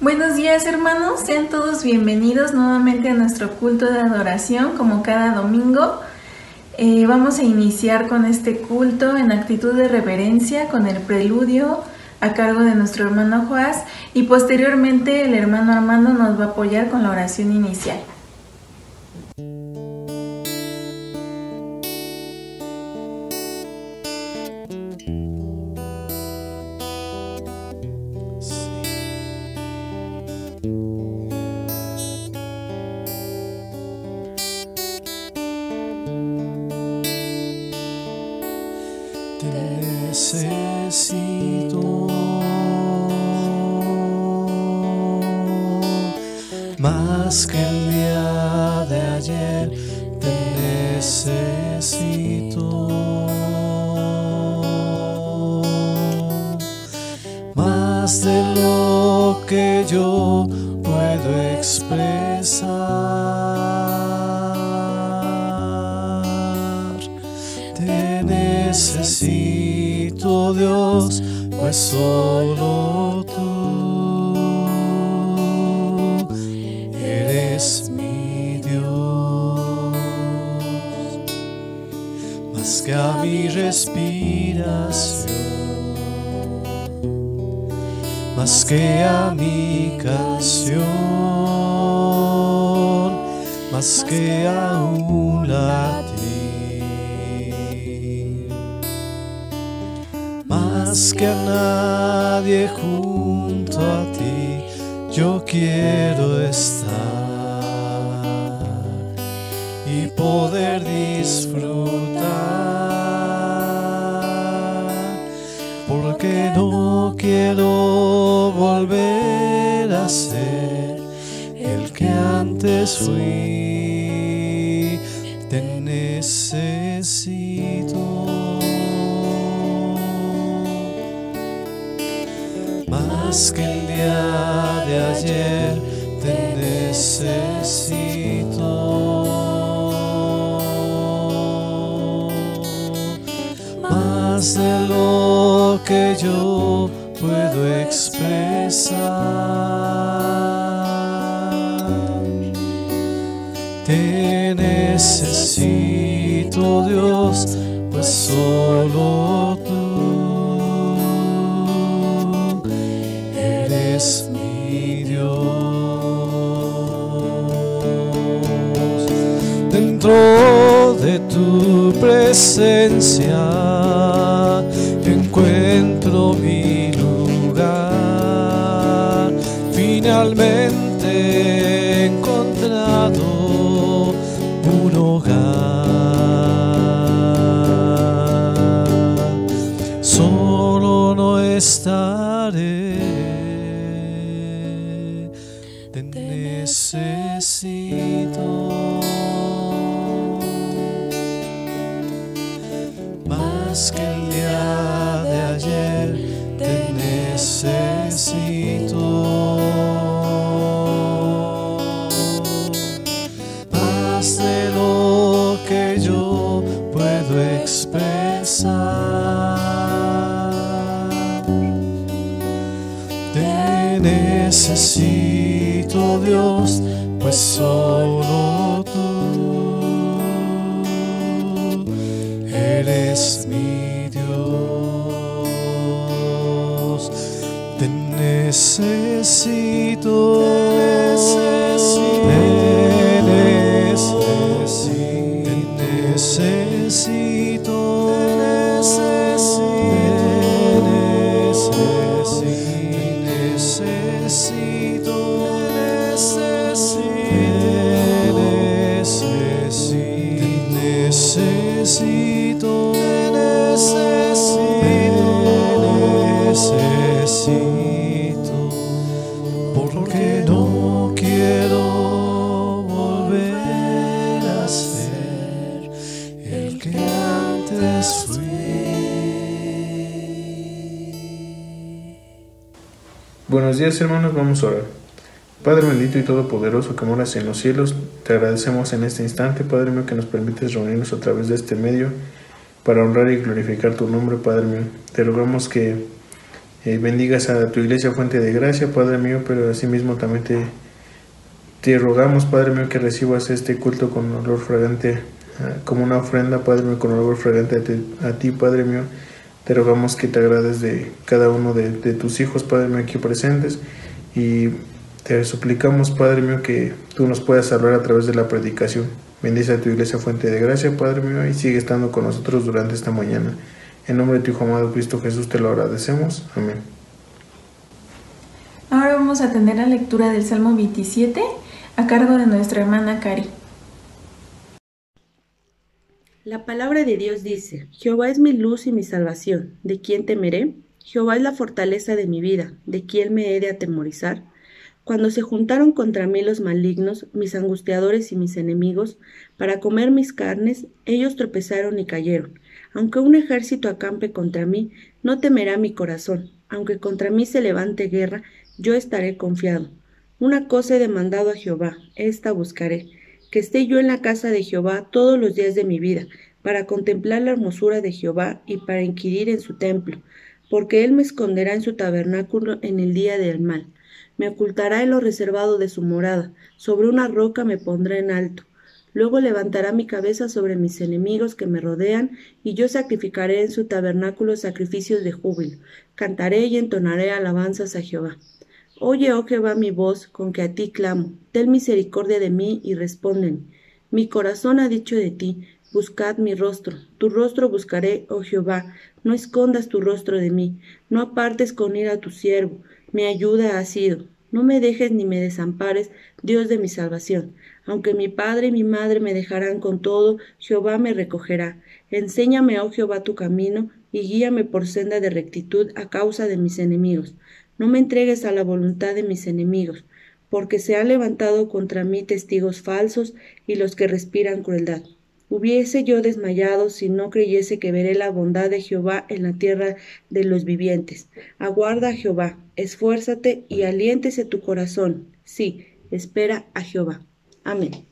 Buenos días, hermanos, sean todos bienvenidos nuevamente a nuestro culto de adoración como cada domingo. Vamos a iniciar con este culto en actitud de reverencia con el preludio a cargo de nuestro hermano Joás y posteriormente el hermano Armando nos va a apoyar con la oración inicial. Necesito más que el día de ayer, te necesito más de lo que yo puedo expresar. Te necesito, Dios, pues solo tú eres mi Dios. Más que a mi respiración, más que a mi canción, más que a un latir, más que a nadie junto a ti, yo quiero estar y poder disfrutar, porque no quiero volver a ser el que antes fui. Te necesito más que el día de ayer, te necesito más de lo que yo puedo expresar. Te necesito, Dios, pues solo tú eres mi Dios. Dentro de tu presencia encuentro mi lugar. Finalmente he encontrado un hogar. Solo no estaré. Te necesito más que el día de ayer, te necesito más de lo que yo puedo expresar. Te necesito, Dios, pues solo tú eres mi Dios. Te necesito, te necesito, necesito, porque no quiero volver a ser el que antes fui. Buenos días, hermanos, vamos a orar. Padre bendito y todopoderoso que moras en los cielos, te agradecemos en este instante, Padre mío, que nos permites reunirnos a través de este medio para honrar y glorificar tu nombre, Padre mío. Te rogamos que bendigas a tu iglesia Fuente de Gracia, Padre mío, pero asimismo también te rogamos, Padre mío, que recibas este culto con olor fragante, como una ofrenda, Padre mío, con olor fragante a ti, Padre mío. Te rogamos que te agrades de cada uno de tus hijos, Padre mío, aquí presentes, y te suplicamos, Padre mío, que tú nos puedas hablar a través de la predicación. Bendice a tu iglesia Fuente de Gracia, Padre mío, y sigue estando con nosotros durante esta mañana. En nombre de tu Hijo amado Cristo Jesús te lo agradecemos. Amén. Ahora vamos a tener la lectura del Salmo 27 a cargo de nuestra hermana Cari. La palabra de Dios dice: Jehová es mi luz y mi salvación, ¿de quién temeré? Jehová es la fortaleza de mi vida, ¿de quién me he de atemorizar? Cuando se juntaron contra mí los malignos, mis angustiadores y mis enemigos, para comer mis carnes, ellos tropezaron y cayeron. Aunque un ejército acampe contra mí, no temerá mi corazón. Aunque contra mí se levante guerra, yo estaré confiado. Una cosa he demandado a Jehová, esta buscaré, que esté yo en la casa de Jehová todos los días de mi vida, para contemplar la hermosura de Jehová y para inquirir en su templo, porque él me esconderá en su tabernáculo en el día del mal. Me ocultará en lo reservado de su morada, sobre una roca me pondrá en alto. Luego levantará mi cabeza sobre mis enemigos que me rodean, y yo sacrificaré en su tabernáculo sacrificios de júbilo. Cantaré y entonaré alabanzas a Jehová. Oye, oh Jehová, mi voz, con que a ti clamo. Ten misericordia de mí y respóndeme. Mi corazón ha dicho de ti: buscad mi rostro. Tu rostro buscaré, oh Jehová. No escondas tu rostro de mí. No apartes con ira a tu siervo. Mi ayuda ha sido. No me dejes ni me desampares, Dios de mi salvación. Aunque mi padre y mi madre me dejarán con todo, Jehová me recogerá. Enséñame, oh Jehová, tu camino, y guíame por senda de rectitud a causa de mis enemigos. No me entregues a la voluntad de mis enemigos, porque se han levantado contra mí testigos falsos y los que respiran crueldad. Hubiese yo desmayado si no creyese que veré la bondad de Jehová en la tierra de los vivientes. Aguarda a Jehová, esfuérzate y aliéntese tu corazón. Sí, espera a Jehová. Amén.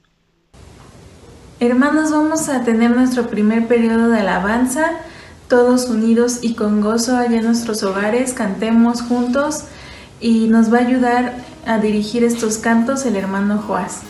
Hermanos, vamos a tener nuestro primer periodo de alabanza, todos unidos y con gozo allá en nuestros hogares. Cantemos juntos y nos va a ayudar a dirigir estos cantos el hermano Joás.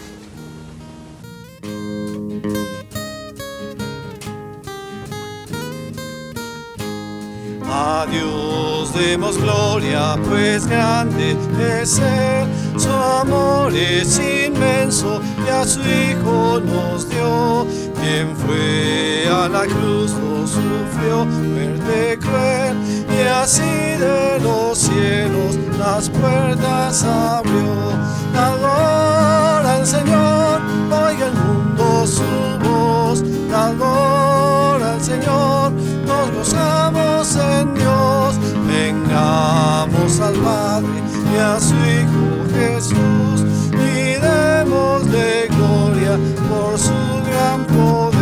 A Dios demos gloria, pues grande es Él, su amor es inmenso y a su Hijo nos dio. Quien fue a la cruz lo sufrió, muerte cruel, y así de los cielos las puertas abrió. Adora al Señor, oiga el mundo su voz, adora al Señor, nos gozamos en Dios. Vengamos al Padre y a su Hijo Jesús y démosle gloria por su gran poder.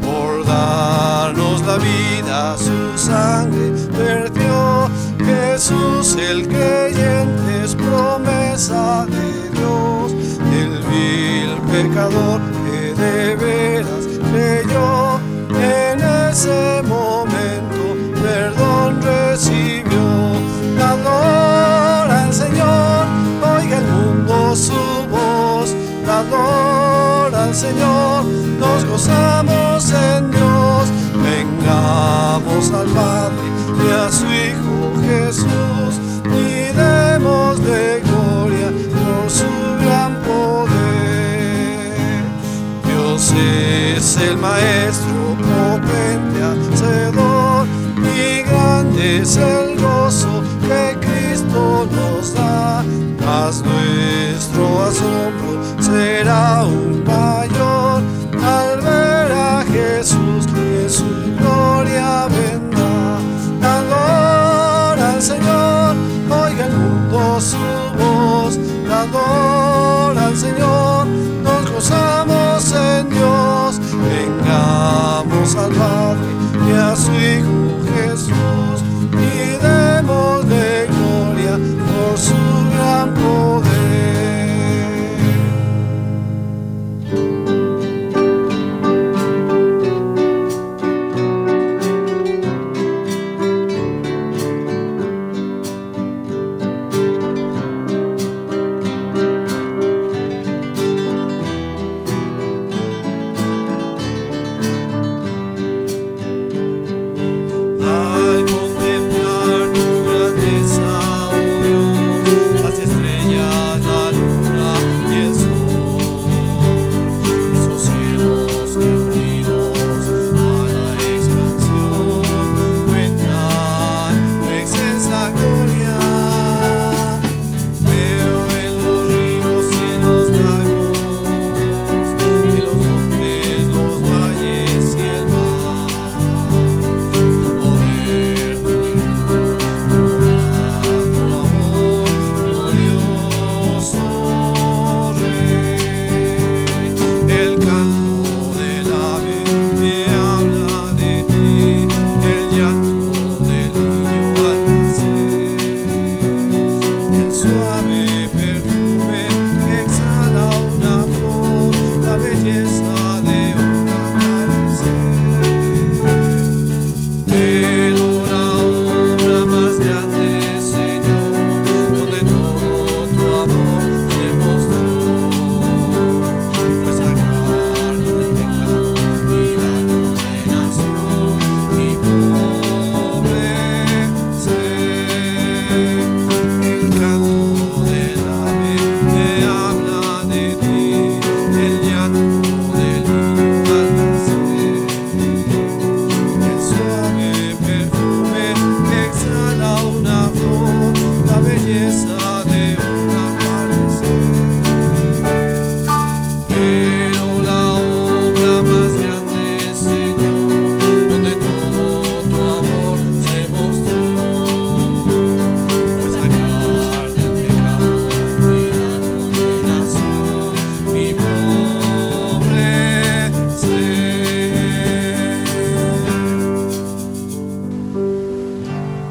Por darnos la vida su sangre vertió. Jesús el creyente es promesa de Dios. El vil pecador que de veras creyó, en ese momento perdón recibió. Adora al Señor, oiga el mundo su voz. Adora al Señor, nos gozamos en Dios. Vengamos al Padre y a su Hijo Jesús y démosle gloria por su gran poder. Dios es el Maestro potente, hacedor, y grande es el gozo que Cristo nos da. Mas nuestro asombro será aún mayor al ver a Jesús que en su gloria vendrá. Adora al Señor, oiga el mundo su voz. Adora al Señor, nos gozamos en Dios. Vengamos al Padre y a su Hijo Jesús y démosle gloria por su gran poder. belleza de un amanecer. Pero la obra más grande, Señor, donde todo tu amor se mostró, pues sacar del pecado y la condenación, mi pobre ser. El canto del ave me habla de ti, el llanto del niño al nacer, el suave perfume que exhala una flor, la belleza de un amanecer. Pero la obra más grande, Señor, donde todo tu amor se mostró, pues sacar del pecado y la condenación, mi pobre ser.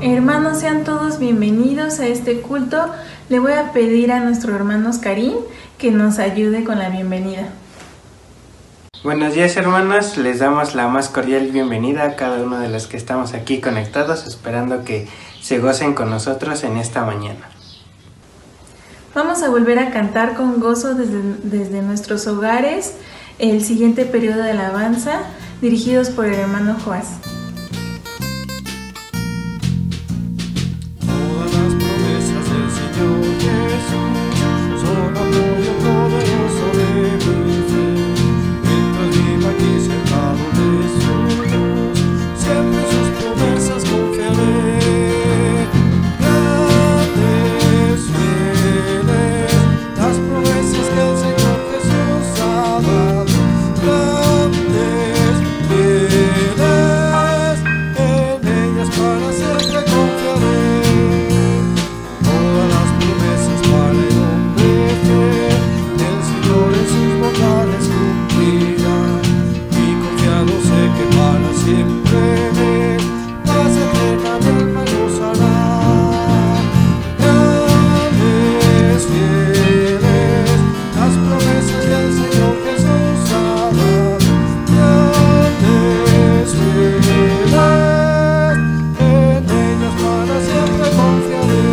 Hermanos, sean todos bienvenidos a este culto. Le voy a pedir a nuestro hermano Oscarín que nos ayude con la bienvenida. Buenos días, hermanos, les damos la más cordial bienvenida a cada uno de los que estamos aquí conectados, esperando que se gocen con nosotros en esta mañana. Vamos a volver a cantar con gozo desde nuestros hogares el siguiente periodo de alabanza, dirigidos por el hermano Joás. Todas las promesas del Señor Jesús son apoyo poderoso de mi fe. Mientras viva aquí cercado de su Dios, siempre sus promesas confiaré. Grandes, fieles, las promesas que el Señor Jesús ha dado. Grandes, fieles, en ellas para siempre confiaré. Todas las promesas para el hombre fiel, el Señor en sus bondades cumplirá. Y confiado sé que para siempre en Él, paz eterna mi alma gozará. Grandes, fieles, las promesas que el Señor Jesús ha dado. Grandes, fieles, en ellas para siempre confiaré.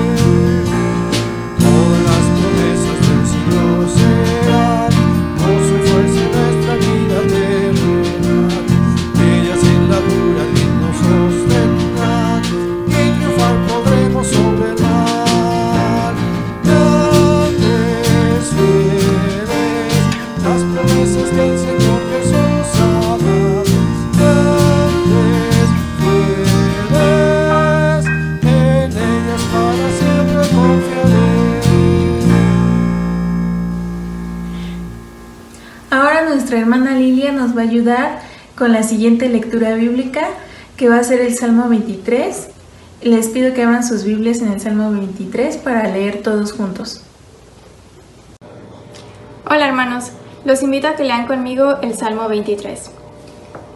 Todas las promesas del Señor serán gozo y fuerza en nuestra vida terrenal. Ellas en la dura lid nos sostendrán y triunfar podremos sobre el mal. Grandes, fieles, las promesas que el Señor Jesús ha dado. Grandes, fieles, en ellas para siempre confiaré. Ahora nuestra hermana Lilia nos va a ayudar con la siguiente lectura bíblica, que va a ser el Salmo 23. Les pido que abran sus Biblias en el Salmo 23 para leer todos juntos. Hola hermanos, los invito a que lean conmigo el Salmo 23.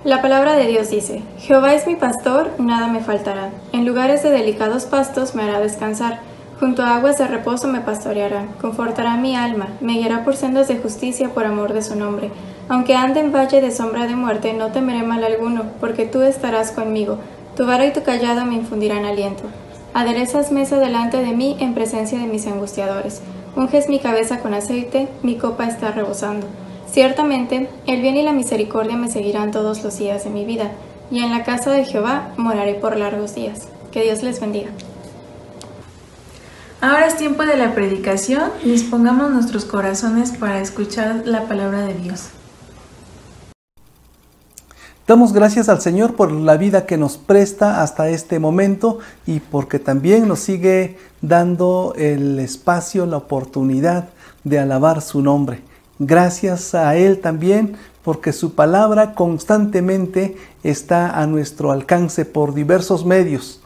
La palabra de Dios dice: Jehová es mi pastor, nada me faltará. En lugares de delicados pastos me hará descansar. Junto a aguas de reposo me pastoreará. Confortará mi alma, me guiará por sendas de justicia por amor de su nombre. Aunque ande en valle de sombra de muerte, no temeré mal alguno, porque tú estarás conmigo. Tu vara y tu callado me infundirán aliento. Aderezas mesa delante de mí en presencia de mis angustiadores. Unges mi cabeza con aceite, mi copa está rebosando. Ciertamente, el bien y la misericordia me seguirán todos los días de mi vida, y en la casa de Jehová moraré por largos días. Que Dios les bendiga. Ahora es tiempo de la predicación. Dispongamos nuestros corazones para escuchar la palabra de Dios. Damos gracias al Señor por la vida que nos presta hasta este momento y porque también nos sigue dando el espacio, la oportunidad de alabar su nombre. Gracias a Él también porque su palabra constantemente está a nuestro alcance por diversos medios,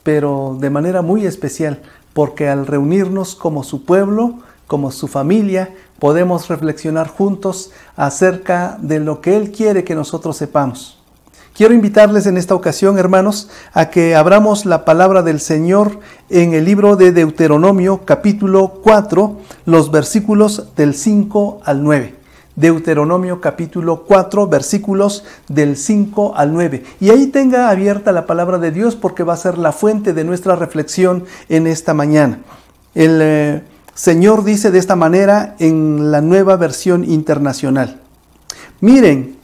pero de manera muy especial porque al reunirnos como su pueblo, como su familia, podemos reflexionar juntos acerca de lo que Él quiere que nosotros sepamos. Quiero invitarles en esta ocasión, hermanos, a que abramos la palabra del Señor en el libro de Deuteronomio, capítulo 4, los versículos del 5 al 9. Deuteronomio capítulo 4, versículos del 5 al 9. Y ahí tenga abierta la palabra de Dios porque va a ser la fuente de nuestra reflexión en esta mañana. El Señor dice de esta manera en la Nueva Versión Internacional: miren,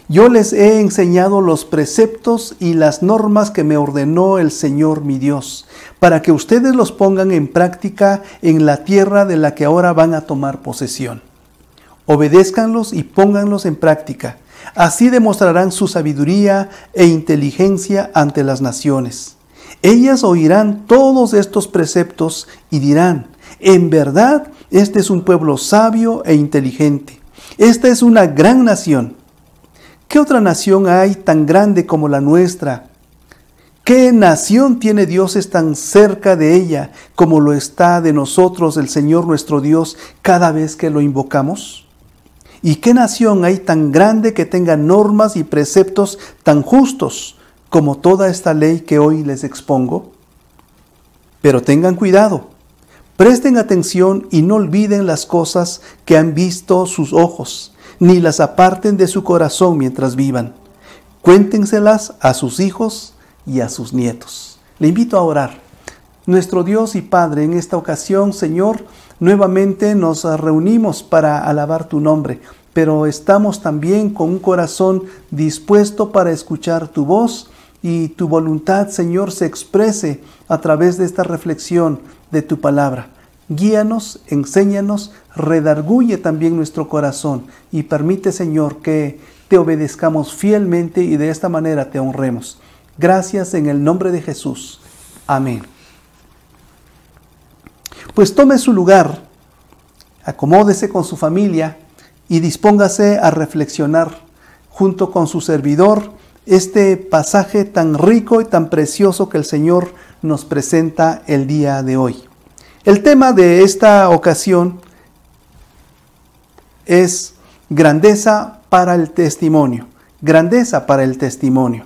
yo les he enseñado los preceptos y las normas que me ordenó el Señor mi Dios, para que ustedes los pongan en práctica en la tierra de la que ahora van a tomar posesión. Obedézcanlos y pónganlos en práctica. Así demostrarán su sabiduría e inteligencia ante las naciones. Ellas oirán todos estos preceptos y dirán: en verdad, este es un pueblo sabio e inteligente. Esta es una gran nación. ¿Qué otra nación hay tan grande como la nuestra? ¿Qué nación tiene dioses tan cerca de ella como lo está de nosotros el Señor nuestro Dios cada vez que lo invocamos? ¿Y qué nación hay tan grande que tenga normas y preceptos tan justos como toda esta ley que hoy les expongo? Pero tengan cuidado, presten atención y no olviden las cosas que han visto sus ojos, ni las aparten de su corazón mientras vivan. Cuéntenselas a sus hijos y a sus nietos. Le invito a orar. Nuestro Dios y Padre, en esta ocasión, Señor, nuevamente nos reunimos para alabar tu nombre, pero estamos también con un corazón dispuesto para escuchar tu voz y tu voluntad, Señor, se exprese a través de esta reflexión de tu palabra. Guíanos, enséñanos, redarguye también nuestro corazón y permite, Señor, que te obedezcamos fielmente y de esta manera te honremos. Gracias en el nombre de Jesús. Amén. Pues tome su lugar, acomódese con su familia y dispóngase a reflexionar junto con su servidor este pasaje tan rico y tan precioso que el Señor nos presenta el día de hoy. El tema de esta ocasión es grandeza para el testimonio. Grandeza para el testimonio.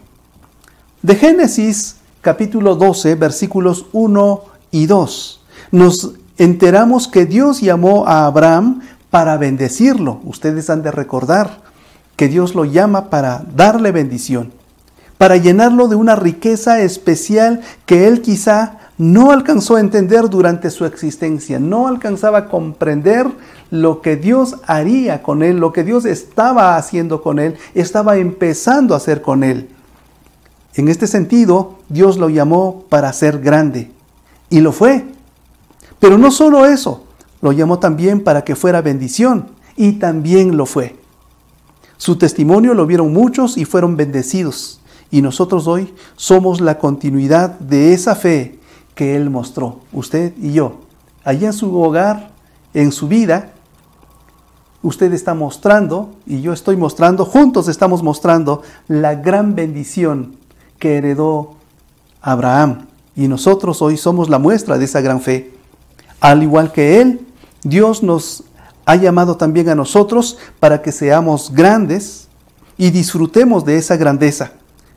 De Génesis capítulo 12, versículos 1 y 2, nos enteramos que Dios llamó a Abraham para bendecirlo. Ustedes han de recordar que Dios lo llama para darle bendición, para llenarlo de una riqueza especial que él quizá no alcanzó a entender durante su existencia, no alcanzaba a comprender lo que Dios haría con él, lo que Dios estaba haciendo con él, estaba empezando a hacer con él. En este sentido, Dios lo llamó para ser grande, y lo fue. Pero no solo eso, lo llamó también para que fuera bendición, y también lo fue. Su testimonio lo vieron muchos y fueron bendecidos, y nosotros hoy somos la continuidad de esa fe que Él mostró, usted y yo. Allá en su hogar, en su vida, usted está mostrando, y yo estoy mostrando, juntos estamos mostrando la gran bendición que heredó Abraham. Y nosotros hoy somos la muestra de esa gran fe. Al igual que Él, Dios nos ha llamado también a nosotros para que seamos grandes y disfrutemos de esa grandeza.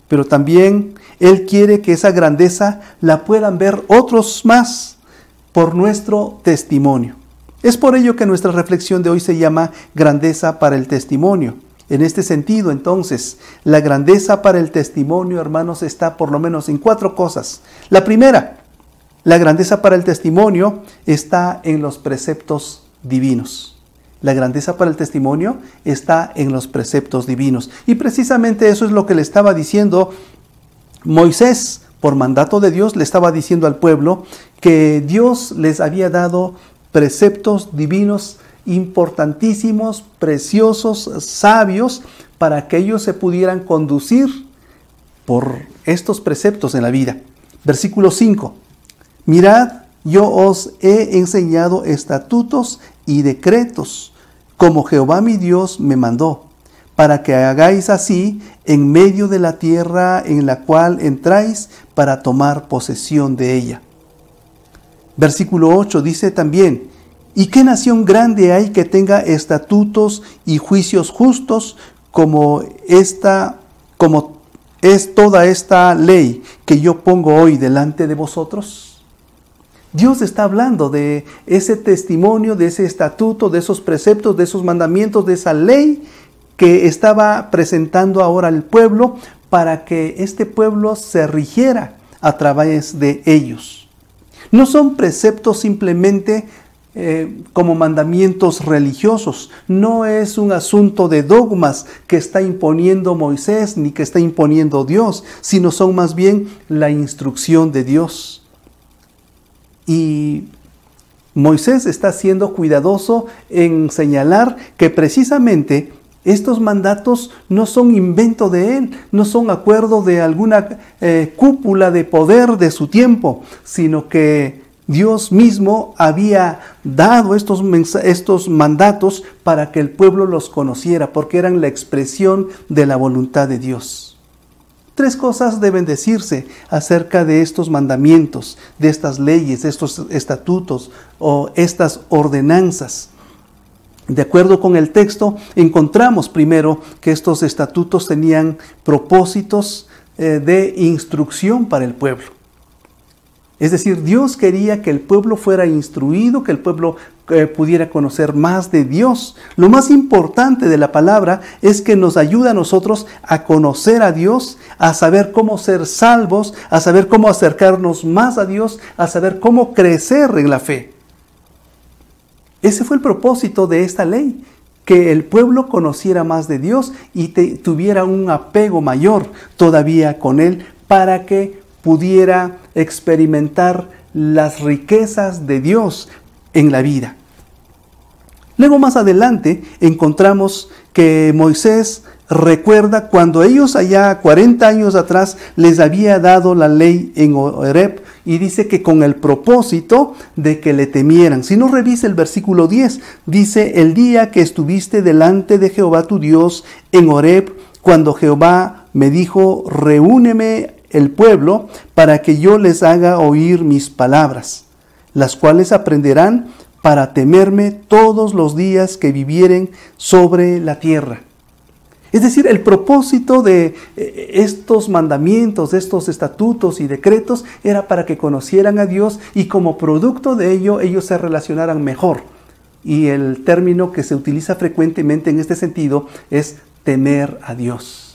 Pero también Él quiere que esa grandeza la puedan ver otros más por nuestro testimonio. Es por ello que nuestra reflexión de hoy se llama grandeza para el testimonio. En este sentido, entonces, la grandeza para el testimonio, hermanos, está por lo menos en 4 cosas. La primera, la grandeza para el testimonio está en los preceptos divinos. La grandeza para el testimonio está en los preceptos divinos. Y precisamente eso es lo que le estaba diciendo Moisés. Por mandato de Dios le estaba diciendo al pueblo que Dios les había dado preceptos divinos importantísimos, preciosos, sabios, para que ellos se pudieran conducir por estos preceptos en la vida. Versículo 5. Mirad, yo os he enseñado estatutos y decretos, como Jehová mi Dios me mandó, para que hagáis así en medio de la tierra en la cual entráis para tomar posesión de ella. Versículo 8 dice también, ¿y qué nación grande hay que tenga estatutos y juicios justos como es toda esta ley que yo pongo hoy delante de vosotros? Dios está hablando de ese testimonio, de ese estatuto, de esos preceptos, de esos mandamientos, de esa ley que estaba presentando ahora al pueblo para que este pueblo se rigiera a través de ellos. No son preceptos simplemente como mandamientos religiosos. No es un asunto de dogmas que está imponiendo Moisés ni que está imponiendo Dios, sino son más bien la instrucción de Dios. Y Moisés está siendo cuidadoso en señalar que precisamente estos mandatos no son invento de él, no son acuerdo de alguna cúpula de poder de su tiempo, sino que Dios mismo había dado estos mandatos para que el pueblo los conociera, porque eran la expresión de la voluntad de Dios. 3 cosas deben decirse acerca de estos mandamientos, de estas leyes, de estos estatutos o estas ordenanzas. De acuerdo con el texto, encontramos primero que estos estatutos tenían propósitos de instrucción para el pueblo. Es decir, Dios quería que el pueblo fuera instruido, que el pueblo pudiera conocer más de Dios. Lo más importante de la palabra es que nos ayuda a nosotros a conocer a Dios, a saber cómo ser salvos, a saber cómo acercarnos más a Dios, a saber cómo crecer en la fe. Ese fue el propósito de esta ley, que el pueblo conociera más de Dios y tuviera un apego mayor todavía con Él para que pudiera experimentar las riquezas de Dios en la vida. Luego más adelante encontramos que Moisés recuerda cuando ellos allá 40 años atrás les había dado la ley en Horeb y dice que con el propósito de que le temieran. Si no revisa el versículo 10, dice: el día que estuviste delante de Jehová tu Dios en Horeb, cuando Jehová me dijo: reúneme el pueblo para que yo les haga oír mis palabras, las cuales aprenderán para temerme todos los días que vivieren sobre la tierra. Es decir, el propósito de estos mandamientos, de estos estatutos y decretos era para que conocieran a Dios y como producto de ello ellos se relacionaran mejor. Y el término que se utiliza frecuentemente en este sentido es temer a Dios.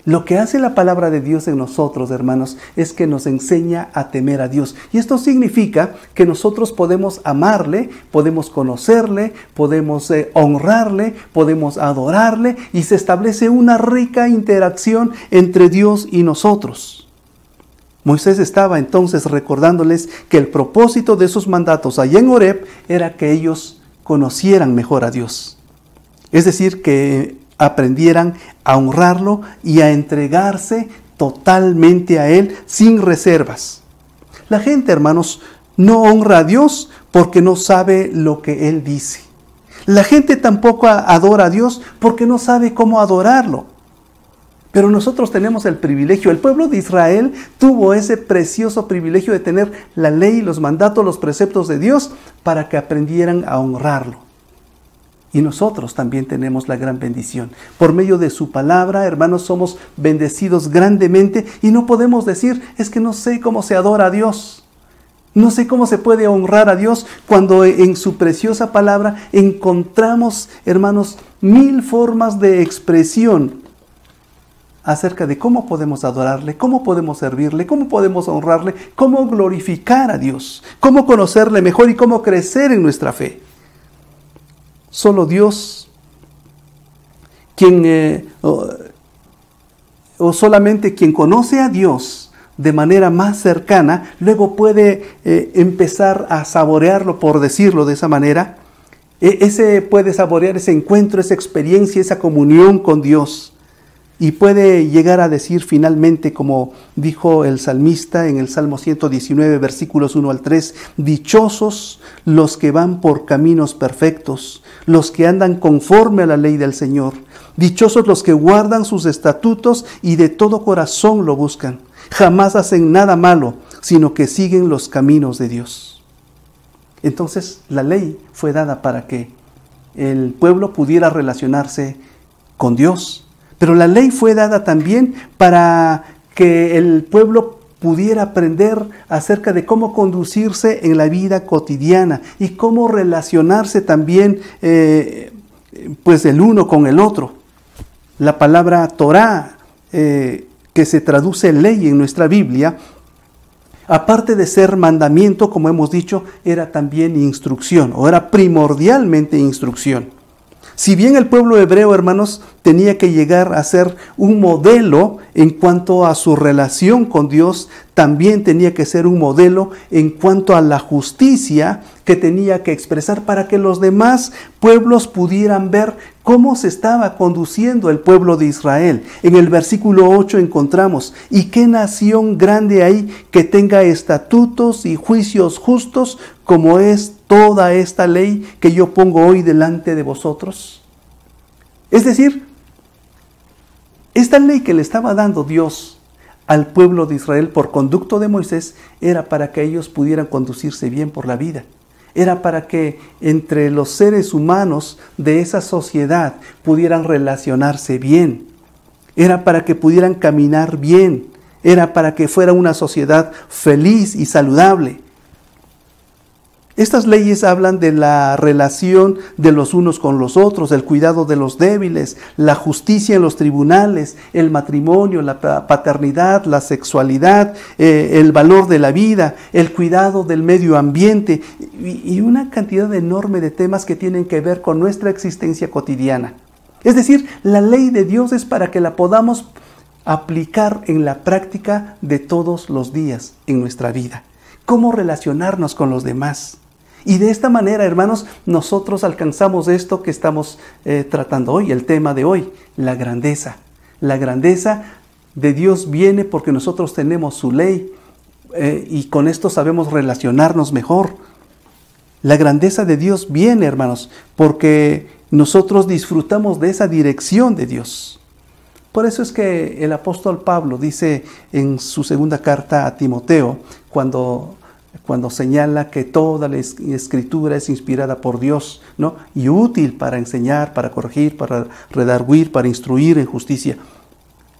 Lo que hace la palabra de Dios en nosotros, hermanos, es que nos enseña a temer a Dios. Y esto significa que nosotros podemos amarle, podemos conocerle, podemos honrarle, podemos adorarle y se establece una rica interacción entre Dios y nosotros. Moisés estaba entonces recordándoles que el propósito de esos mandatos allá en Horeb era que ellos conocieran mejor a Dios. Es decir, que aprendieran a honrarlo y a entregarse totalmente a Él sin reservas. La gente, hermanos, no honra a Dios porque no sabe lo que Él dice. La gente tampoco adora a Dios porque no sabe cómo adorarlo. Pero nosotros tenemos el privilegio, el pueblo de Israel tuvo ese precioso privilegio de tener la ley, los mandatos, los preceptos de Dios para que aprendieran a honrarlo. Y nosotros también tenemos la gran bendición. Por medio de su palabra, hermanos, somos bendecidos grandemente y no podemos decir, es que no sé cómo se adora a Dios. No sé cómo se puede honrar a Dios cuando en su preciosa palabra encontramos, hermanos, 1000 formas de expresión acerca de cómo podemos adorarle, cómo podemos servirle, cómo podemos honrarle, cómo glorificar a Dios, cómo conocerle mejor y cómo crecer en nuestra fe. Solo Dios, solamente quien conoce a Dios de manera más cercana, luego puede empezar a saborearlo, por decirlo de esa manera. Puede saborear ese encuentro, esa experiencia, esa comunión con Dios. Y puede llegar a decir finalmente, como dijo el salmista en el Salmo 119, versículos 1 al 3, dichosos los que van por caminos perfectos, los que andan conforme a la ley del Señor. Dichosos los que guardan sus estatutos y de todo corazón lo buscan. Jamás hacen nada malo, sino que siguen los caminos de Dios. Entonces, la ley fue dada para que el pueblo pudiera relacionarse con Dios. Pero la ley fue dada también para que el pueblo pudiera aprender acerca de cómo conducirse en la vida cotidiana y cómo relacionarse también pues el uno con el otro. La palabra Torá, que se traduce ley en nuestra Biblia, aparte de ser mandamiento, como hemos dicho, era también instrucción, o era primordialmente instrucción. Si bien el pueblo hebreo, hermanos, tenía que llegar a ser un modelo en cuanto a su relación con Dios, también tenía que ser un modelo en cuanto a la justicia que tenía que expresar para que los demás pueblos pudieran ver cómo se estaba conduciendo el pueblo de Israel. En el versículo 8 encontramos: ¿y qué nación grande hay que tenga estatutos y juicios justos como es toda esta ley que yo pongo hoy delante de vosotros? Es decir, esta ley que le estaba dando Dios al pueblo de Israel por conducto de Moisés era para que ellos pudieran conducirse bien por la vida. Era para que entre los seres humanos de esa sociedad pudieran relacionarse bien. Era para que pudieran caminar bien. Era para que fuera una sociedad feliz y saludable. Estas leyes hablan de la relación de los unos con los otros, el cuidado de los débiles, la justicia en los tribunales, el matrimonio, la paternidad, la sexualidad, el valor de la vida, el cuidado del medio ambiente y una cantidad enorme de temas que tienen que ver con nuestra existencia cotidiana. Es decir, la ley de Dios es para que la podamos aplicar en la práctica de todos los días en nuestra vida. Cómo relacionarnos con los demás. Y de esta manera, hermanos, nosotros alcanzamos esto que estamos tratando hoy, el tema de hoy, la grandeza. La grandeza de Dios viene porque nosotros tenemos su ley y con esto sabemos relacionarnos mejor. La grandeza de Dios viene, hermanos, porque nosotros disfrutamos de esa dirección de Dios. Por eso es que el apóstol Pablo dice en su segunda carta a Timoteo, cuando señala que toda la escritura es inspirada por Dios, ¿no? Y útil para enseñar, para corregir, para redarguir, para instruir en justicia,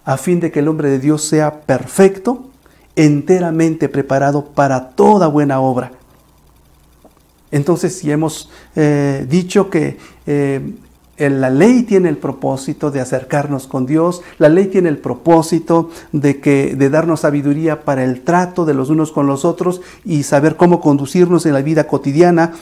a fin de que el hombre de Dios sea perfecto, enteramente preparado para toda buena obra. Entonces, si hemos dicho que la ley tiene el propósito de acercarnos con Dios, la ley tiene el propósito de darnos sabiduría para el trato de los unos con los otros y saber cómo conducirnos en la vida cotidiana.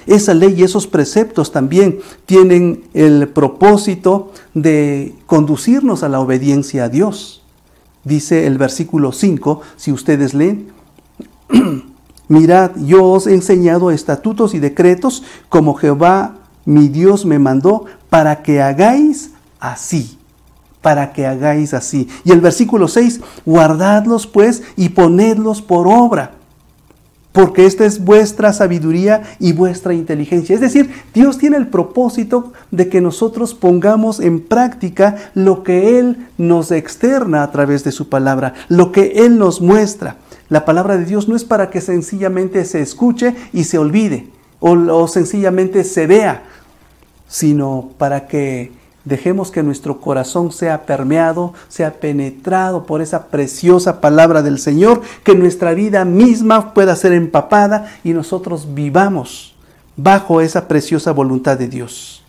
Esa ley y esos preceptos también tienen el propósito de conducirnos a la obediencia a Dios. Dice el versículo 5, si ustedes leen: mirad, yo os he enseñado estatutos y decretos como Jehová mi Dios me mandó para que hagáis así. Para que hagáis así. Y el versículo 6, guardadlos pues y ponedlos por obra, porque esta es vuestra sabiduría y vuestra inteligencia. Es decir, Dios tiene el propósito de que nosotros pongamos en práctica lo que Él nos externa a través de su palabra, lo que Él nos muestra. La palabra de Dios no es para que sencillamente se escuche y se olvide, o sencillamente se vea, sino para que dejemos que nuestro corazón sea permeado, sea penetrado por esa preciosa palabra del Señor, que nuestra vida misma pueda ser empapada y nosotros vivamos bajo esa preciosa voluntad de Dios.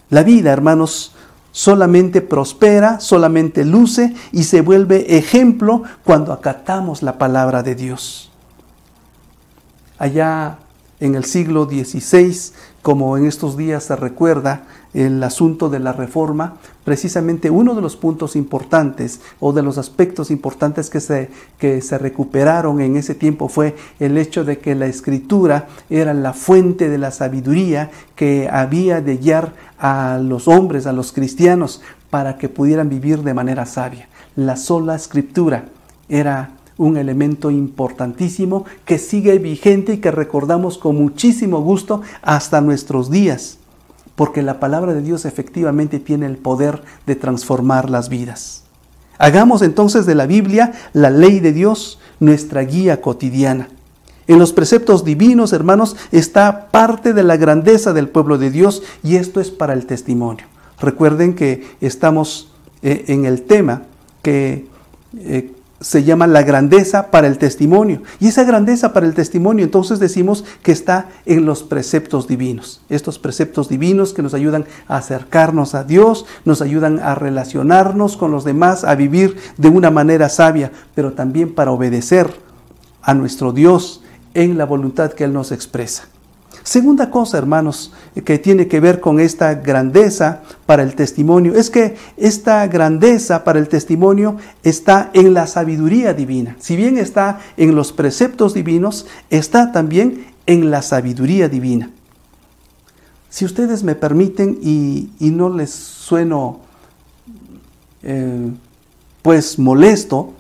La vida, hermanos, solamente prospera, solamente luce y se vuelve ejemplo cuando acatamos la palabra de Dios. Allá en el siglo XVI, como en estos días se recuerda el asunto de la Reforma, precisamente uno de los puntos importantes o de los aspectos importantes que se recuperaron en ese tiempo fue el hecho de que la Escritura era la fuente de la sabiduría que había de guiar a los hombres, a los cristianos, para que pudieran vivir de manera sabia. La sola Escritura era un elemento importantísimo que sigue vigente y que recordamos con muchísimo gusto hasta nuestros días, porque la palabra de Dios efectivamente tiene el poder de transformar las vidas. Hagamos entonces de la Biblia, la ley de Dios, nuestra guía cotidiana. En los preceptos divinos, hermanos, está parte de la grandeza del pueblo de Dios y esto es para el testimonio. Recuerden que estamos en el tema que se llama la grandeza para el testimonio. Y esa grandeza para el testimonio, entonces decimos que está en los preceptos divinos. Estos preceptos divinos que nos ayudan a acercarnos a Dios, nos ayudan a relacionarnos con los demás, a vivir de una manera sabia, pero también para obedecer a nuestro Dios en la voluntad que Él nos expresa. Segunda cosa, hermanos, que tiene que ver con esta grandeza para el testimonio, es que esta grandeza para el testimonio está en la sabiduría divina. Si bien está en los preceptos divinos, está también en la sabiduría divina. Si ustedes me permiten y no les sueno pues molesto,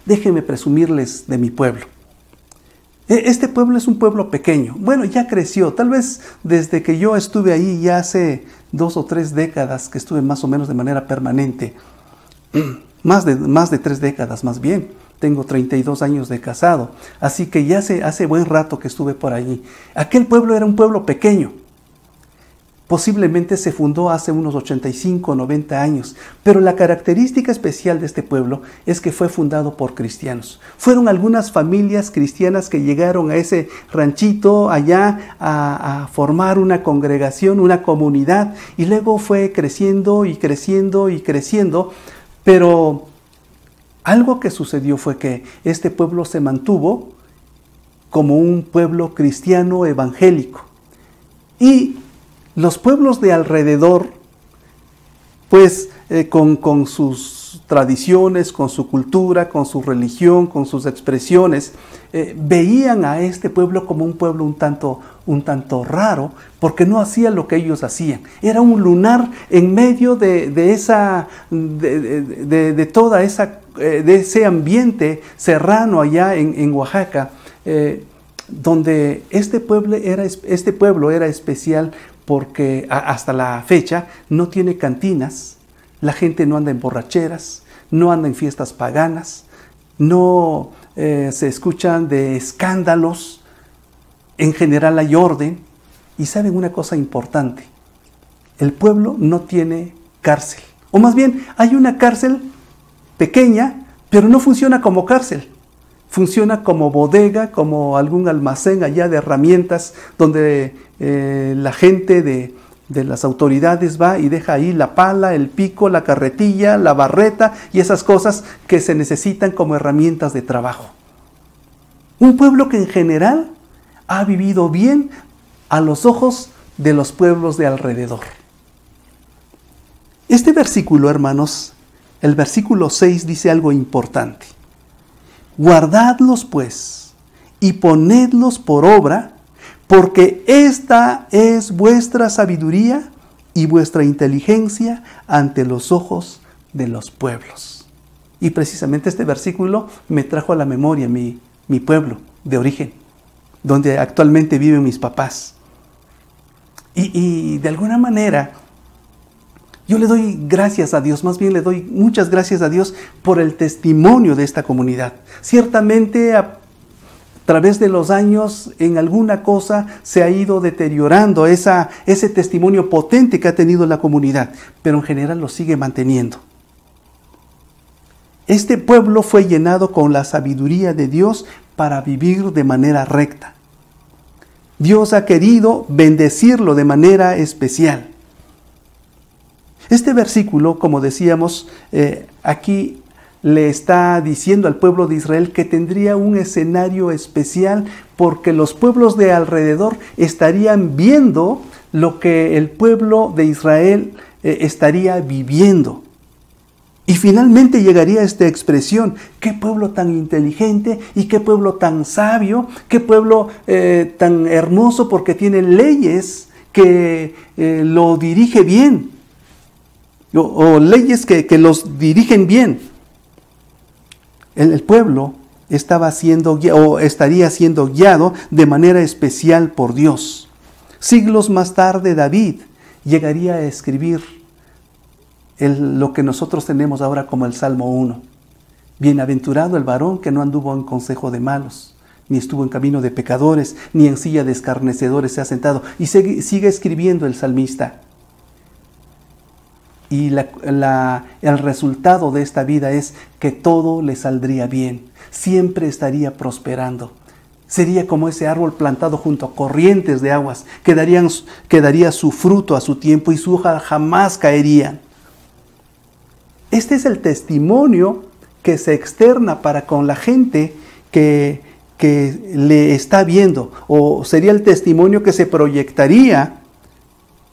déjenme presumirles de mi pueblo. Este pueblo es un pueblo pequeño. Bueno, ya creció. Tal vez desde que yo estuve ahí, ya hace 2 o 3 décadas que estuve más o menos de manera permanente. Más de 3 décadas más bien. Tengo 32 años de casado. Así que ya hace buen rato que estuve por allí. Aquel pueblo era un pueblo pequeño. Posiblemente se fundó hace unos 85 o 90 años, pero la característica especial de este pueblo es que fue fundado por cristianos. Fueron algunas familias cristianas que llegaron a ese ranchito allá a formar una congregación, una comunidad, y luego fue creciendo y creciendo y creciendo, pero algo que sucedió fue que este pueblo se mantuvo como un pueblo cristiano evangélico. Y los pueblos de alrededor, pues con sus tradiciones, con su cultura, con su religión, con sus expresiones, veían a este pueblo como un pueblo un tanto raro, porque no hacía lo que ellos hacían. Era un lunar en medio de ese ambiente serrano allá en Oaxaca, donde este pueblo era especial porque hasta la fecha no tiene cantinas, la gente no anda en borracheras, no anda en fiestas paganas, no se escuchan de escándalos, en general hay orden. Y saben una cosa importante, el pueblo no tiene cárcel, o más bien hay una cárcel pequeña, pero no funciona como cárcel. Funciona como bodega, como algún almacén allá de herramientas donde la gente de las autoridades va y deja ahí la pala, el pico, la carretilla, la barreta y esas cosas que se necesitan como herramientas de trabajo. Un pueblo que en general ha vivido bien a los ojos de los pueblos de alrededor. Este versículo, hermanos, el versículo 6 dice algo importante. Guardadlos pues y ponedlos por obra, porque esta es vuestra sabiduría y vuestra inteligencia ante los ojos de los pueblos. Y precisamente este versículo me trajo a la memoria mi pueblo de origen, donde actualmente viven mis papás. Y de alguna manera yo le doy gracias a Dios, más bien le doy muchas gracias a Dios por el testimonio de esta comunidad. Ciertamente a través de los años en alguna cosa se ha ido deteriorando ese testimonio potente que ha tenido la comunidad, pero en general lo sigue manteniendo. Este pueblo fue llenado con la sabiduría de Dios para vivir de manera recta. Dios ha querido bendecirlo de manera especial. Este versículo, como decíamos, aquí le está diciendo al pueblo de Israel que tendría un escenario especial porque los pueblos de alrededor estarían viendo lo que el pueblo de Israel estaría viviendo. Y finalmente llegaría esta expresión: qué pueblo tan inteligente y qué pueblo tan sabio, qué pueblo tan hermoso porque tiene leyes que lo dirige bien. O leyes que los dirigen bien. El pueblo estaría siendo guiado de manera especial por Dios. Siglos más tarde David llegaría a escribir lo que nosotros tenemos ahora como el Salmo 1. Bienaventurado el varón que no anduvo en consejo de malos, ni estuvo en camino de pecadores, ni en silla de escarnecedores se ha sentado. Y sigue escribiendo el salmista. y el resultado de esta vida es que todo le saldría bien, siempre estaría prosperando. Sería como ese árbol plantado junto a corrientes de aguas, que daría su fruto a su tiempo y su hoja jamás caería. Este es el testimonio que se externa para con la gente que le está viendo, o sería el testimonio que se proyectaría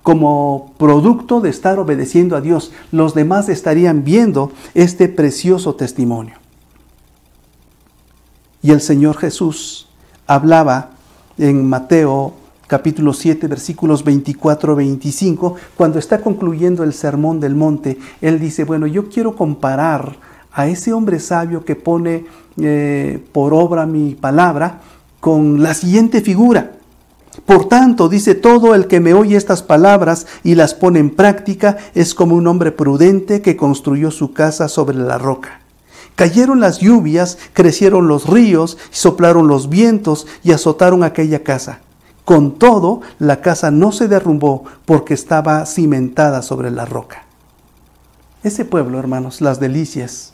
como producto de estar obedeciendo a Dios. Los demás estarían viendo este precioso testimonio. Y el Señor Jesús hablaba en Mateo capítulo 7, versículos 24-25, cuando está concluyendo el Sermón del Monte. Él dice, bueno, yo quiero comparar a ese hombre sabio que pone por obra mi palabra con la siguiente figura. Por tanto, dice, todo el que me oye estas palabras y las pone en práctica es como un hombre prudente que construyó su casa sobre la roca. Cayeron las lluvias, crecieron los ríos, soplaron los vientos y azotaron aquella casa. Con todo, la casa no se derrumbó porque estaba cimentada sobre la roca. Ese pueblo, hermanos, Las Delicias,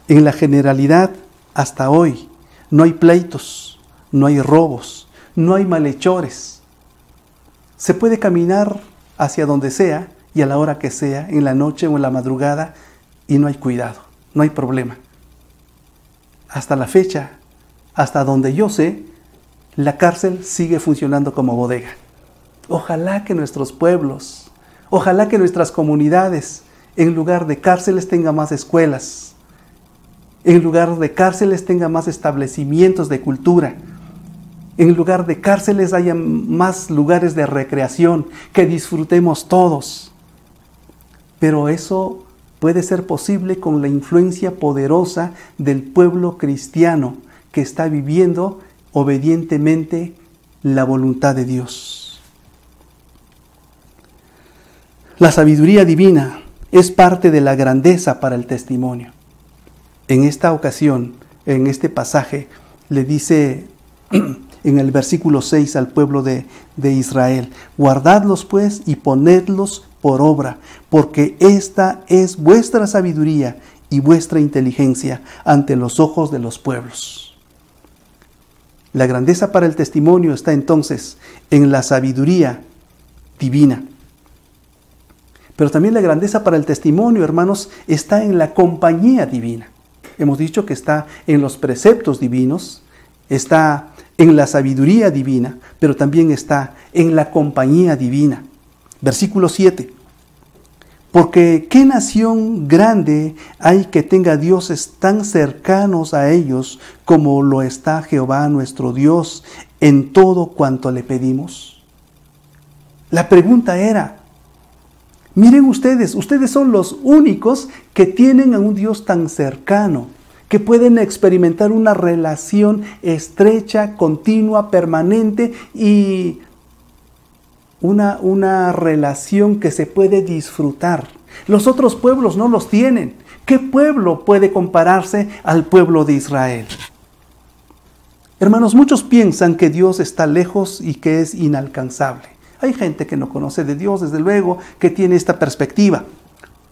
en la generalidad, hasta hoy, no hay pleitos, no hay robos, no hay malhechores. Se puede caminar hacia donde sea y a la hora que sea, en la noche o en la madrugada, y no hay cuidado, no hay problema. Hasta la fecha, hasta donde yo sé, la cárcel sigue funcionando como bodega. Ojalá que nuestros pueblos, ojalá que nuestras comunidades, en lugar de cárceles, tengan más escuelas. En lugar de cárceles tengan más establecimientos de cultura. En lugar de cárceles haya más lugares de recreación, que disfrutemos todos. Pero eso puede ser posible con la influencia poderosa del pueblo cristiano que está viviendo obedientemente la voluntad de Dios. La sabiduría divina es parte de la grandeza para el testimonio. En esta ocasión, en este pasaje, le dice en el versículo 6 al pueblo de Israel, guardadlos pues y ponedlos por obra, porque esta es vuestra sabiduría y vuestra inteligencia ante los ojos de los pueblos. La grandeza para el testimonio está entonces en la sabiduría divina. Pero también la grandeza para el testimonio, hermanos, está en la compañía divina. Hemos dicho que está en los preceptos divinos, está en la sabiduría divina, pero también está en la compañía divina. Versículo 7. Porque ¿qué nación grande hay que tenga dioses tan cercanos a ellos como lo está Jehová nuestro Dios en todo cuanto le pedimos? La pregunta era, miren ustedes son los únicos que tienen a un Dios tan cercano, que pueden experimentar una relación estrecha, continua, permanente y una relación que se puede disfrutar. Los otros pueblos no los tienen. ¿Qué pueblo puede compararse al pueblo de Israel? Hermanos, muchos piensan que Dios está lejos y que es inalcanzable. Hay gente que no conoce de Dios, desde luego, que tiene esta perspectiva.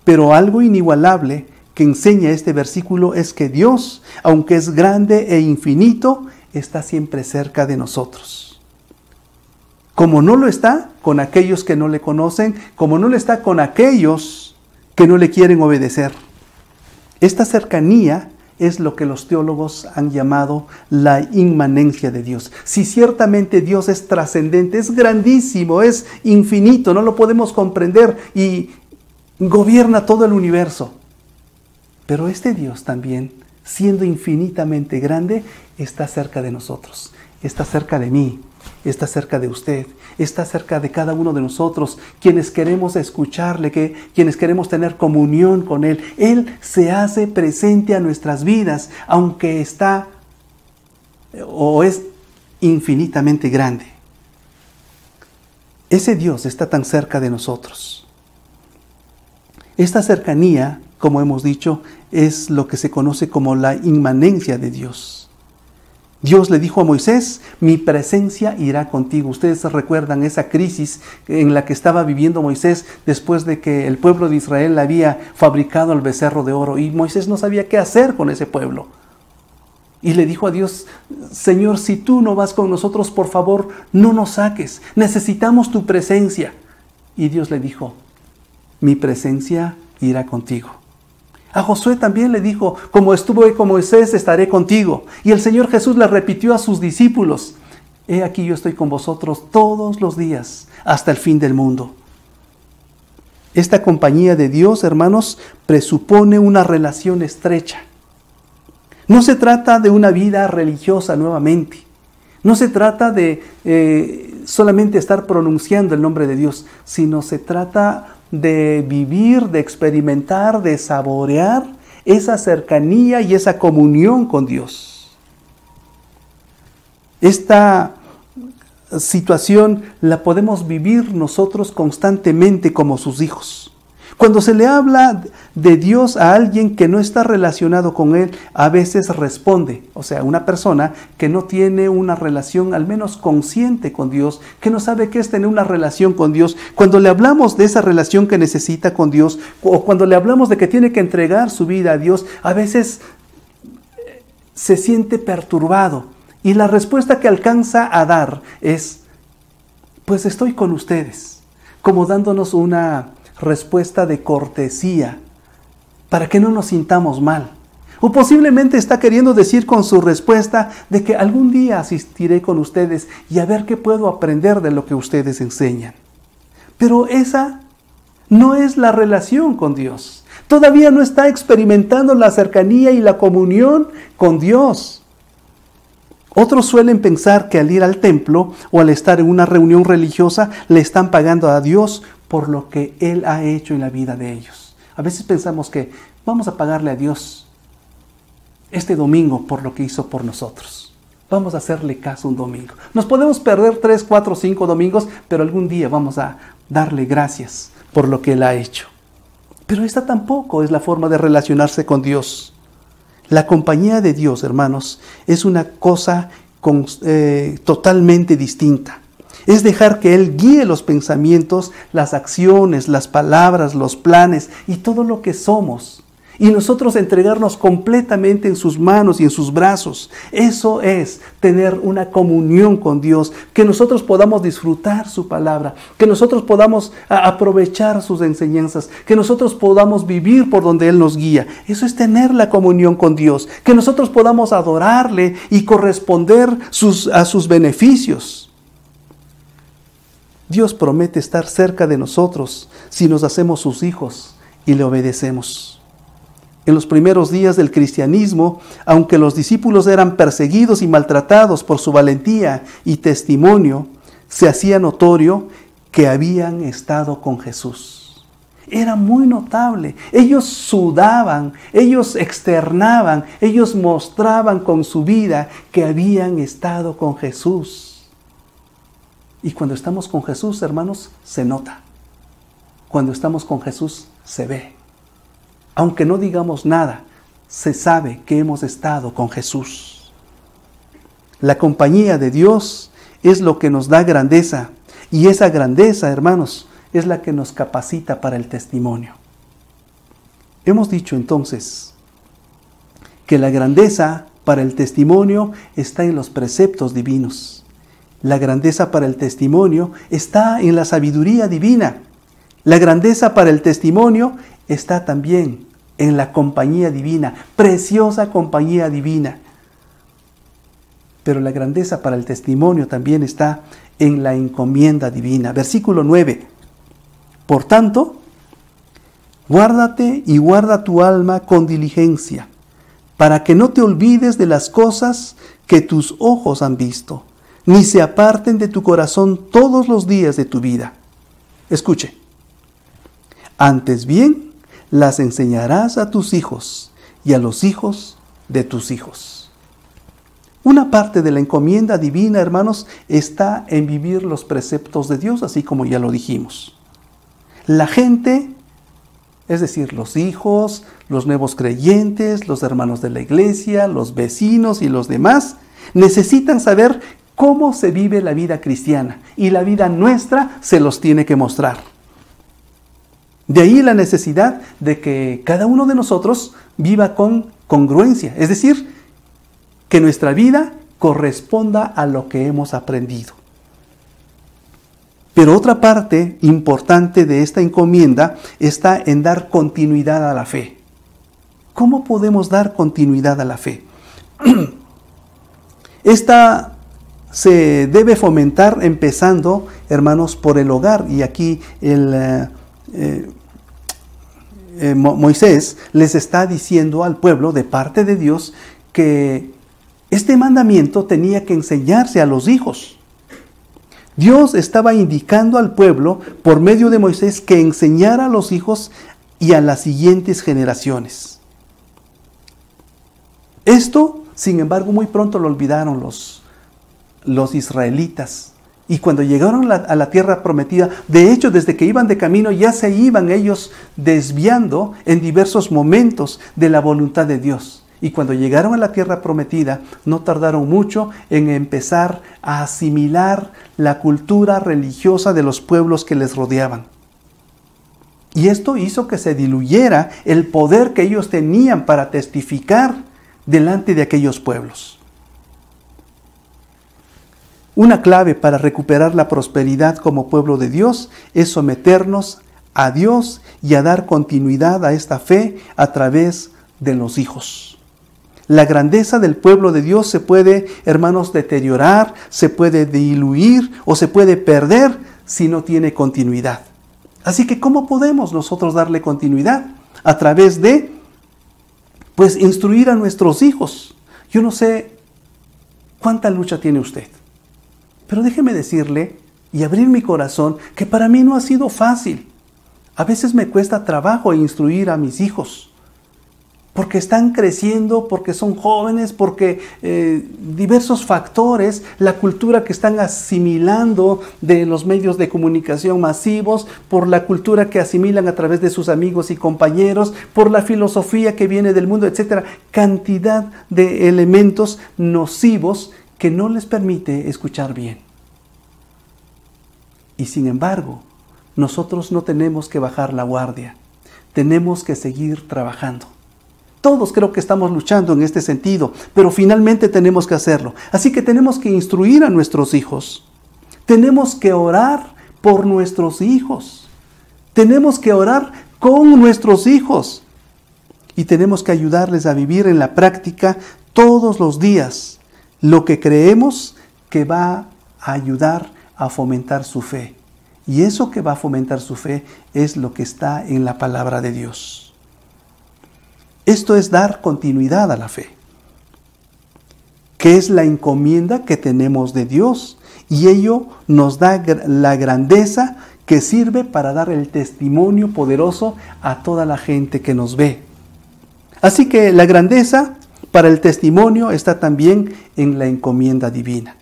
Pero algo inigualable que enseña este versículo es que Dios, aunque es grande e infinito, está siempre cerca de nosotros. Como no lo está con aquellos que no le conocen, como no lo está con aquellos que no le quieren obedecer. Esta cercanía es lo que los teólogos han llamado la inmanencia de Dios. Si ciertamente Dios es trascendente, es grandísimo, es infinito, no lo podemos comprender y gobierna todo el universo. Pero este Dios también, siendo infinitamente grande, está cerca de nosotros, está cerca de mí, está cerca de usted, está cerca de cada uno de nosotros, quienes queremos escucharle, quienes queremos tener comunión con Él. Él se hace presente a nuestras vidas, aunque está o es infinitamente grande. Ese Dios está tan cerca de nosotros. Esta cercanía, como hemos dicho, es lo que se conoce como la inmanencia de Dios. Dios le dijo a Moisés, mi presencia irá contigo. Ustedes recuerdan esa crisis en la que estaba viviendo Moisés después de que el pueblo de Israel había fabricado el becerro de oro y Moisés no sabía qué hacer con ese pueblo. Y le dijo a Dios, Señor, si tú no vas con nosotros, por favor, no nos saques. Necesitamos tu presencia. Y Dios le dijo, mi presencia irá contigo. A Josué también le dijo, como estuve con Moisés, estaré contigo. Y el Señor Jesús le repitió a sus discípulos, he aquí yo estoy con vosotros todos los días, hasta el fin del mundo. Esta compañía de Dios, hermanos, presupone una relación estrecha. No se trata de una vida religiosa nuevamente. No se trata de solamente estar pronunciando el nombre de Dios, sino se trata de vivir, de experimentar, de saborear esa cercanía y esa comunión con Dios. Esta situación la podemos vivir nosotros constantemente como sus hijos. Cuando se le habla de Dios a alguien que no está relacionado con Él, a veces responde. O sea, una persona que no tiene una relación al menos consciente con Dios, que no sabe qué es tener una relación con Dios. Cuando le hablamos de esa relación que necesita con Dios, o cuando le hablamos de que tiene que entregar su vida a Dios, a veces se siente perturbado. Y la respuesta que alcanza a dar es, pues estoy con ustedes, como dándonos una respuesta de cortesía para que no nos sintamos mal. O posiblemente está queriendo decir con su respuesta de que algún día asistiré con ustedes y a ver qué puedo aprender de lo que ustedes enseñan. Pero esa no es la relación con Dios. Todavía no está experimentando la cercanía y la comunión con Dios. Otros suelen pensar que al ir al templo o al estar en una reunión religiosa le están pagando a Dios por lo que Él ha hecho en la vida de ellos. A veces pensamos que vamos a pagarle a Dios este domingo por lo que hizo por nosotros. Vamos a hacerle caso un domingo. Nos podemos perder 3, 4, 5 domingos, pero algún día vamos a darle gracias por lo que Él ha hecho. Pero esta tampoco es la forma de relacionarse con Dios. La compañía de Dios, hermanos, es una cosa totalmente distinta. Es dejar que Él guíe los pensamientos, las acciones, las palabras, los planes y todo lo que somos. Y nosotros entregarnos completamente en sus manos y en sus brazos. Eso es tener una comunión con Dios, que nosotros podamos disfrutar su palabra, que nosotros podamos aprovechar sus enseñanzas, que nosotros podamos vivir por donde Él nos guía. Eso es tener la comunión con Dios, que nosotros podamos adorarle y corresponder a sus beneficios. Dios promete estar cerca de nosotros si nos hacemos sus hijos y le obedecemos. En los primeros días del cristianismo, aunque los discípulos eran perseguidos y maltratados por su valentía y testimonio, se hacía notorio que habían estado con Jesús. Era muy notable. Ellos sudaban, ellos externaban, ellos mostraban con su vida que habían estado con Jesús. Y cuando estamos con Jesús, hermanos, se nota. Cuando estamos con Jesús, se ve. Aunque no digamos nada, se sabe que hemos estado con Jesús. La compañía de Dios es lo que nos da grandeza. Y esa grandeza, hermanos, es la que nos capacita para el testimonio. Hemos dicho entonces que la grandeza para el testimonio está en los preceptos divinos. La grandeza para el testimonio está en la sabiduría divina. La grandeza para el testimonio está también en la compañía divina, preciosa compañía divina. Pero la grandeza para el testimonio también está en la encomienda divina. Versículo 9. Por tanto, guárdate y guarda tu alma con diligencia, para que no te olvides de las cosas que tus ojos han visto, ni se aparten de tu corazón todos los días de tu vida. Escuche. Antes bien, las enseñarás a tus hijos y a los hijos de tus hijos. Una parte de la encomienda divina, hermanos, está en vivir los preceptos de Dios, así como ya lo dijimos. La gente, es decir, los hijos, los nuevos creyentes, los hermanos de la iglesia, los vecinos y los demás, necesitan saber cómo se vive la vida cristiana y la vida nuestra se los tiene que mostrar. De ahí la necesidad de que cada uno de nosotros viva con congruencia, es decir, que nuestra vida corresponda a lo que hemos aprendido. Pero otra parte importante de esta encomienda está en dar continuidad a la fe. ¿Cómo podemos dar continuidad a la fe? Esta se debe fomentar empezando, hermanos, por el hogar. Y aquí Moisés les está diciendo al pueblo de parte de Dios que este mandamiento tenía que enseñarse a los hijos. Dios estaba indicando al pueblo por medio de Moisés que enseñara a los hijos y a las siguientes generaciones. Esto, sin embargo, muy pronto lo olvidaron los israelitas. Y cuando llegaron a la tierra prometida, de hecho, desde que iban de camino, ya se iban ellos desviando en diversos momentos de la voluntad de Dios. Y cuando llegaron a la tierra prometida, no tardaron mucho en empezar a asimilar la cultura religiosa de los pueblos que les rodeaban. Y esto hizo que se diluyera el poder que ellos tenían para testificar delante de aquellos pueblos. Una clave para recuperar la prosperidad como pueblo de Dios es someternos a Dios y a dar continuidad a esta fe a través de los hijos. La grandeza del pueblo de Dios se puede, hermanos, deteriorar, se puede diluir o se puede perder si no tiene continuidad. Así que, ¿cómo podemos nosotros darle continuidad? A través de, instruir a nuestros hijos. Yo no sé cuánta lucha tiene usted. Pero déjeme decirle y abrir mi corazón que para mí no ha sido fácil. A veces me cuesta trabajo instruir a mis hijos. Porque están creciendo, porque son jóvenes, porque diversos factores, la cultura que están asimilando de los medios de comunicación masivos, por la cultura que asimilan a través de sus amigos y compañeros, por la filosofía que viene del mundo, etc. Cantidad de elementos nocivos que no les permite escuchar bien. Y sin embargo, nosotros no tenemos que bajar la guardia. Tenemos que seguir trabajando. Todos creo que estamos luchando en este sentido, pero finalmente tenemos que hacerlo. Así que tenemos que instruir a nuestros hijos. Tenemos que orar por nuestros hijos. Tenemos que orar con nuestros hijos. Y tenemos que ayudarles a vivir en la práctica todos los días lo que creemos que va a ayudar a fomentar su fe. Y eso que va a fomentar su fe es lo que está en la palabra de Dios. Esto es dar continuidad a la fe, que es la encomienda que tenemos de Dios, y ello nos da la grandeza que sirve para dar el testimonio poderoso a toda la gente que nos ve. Así que la grandeza para el testimonio está también en la encomienda divina.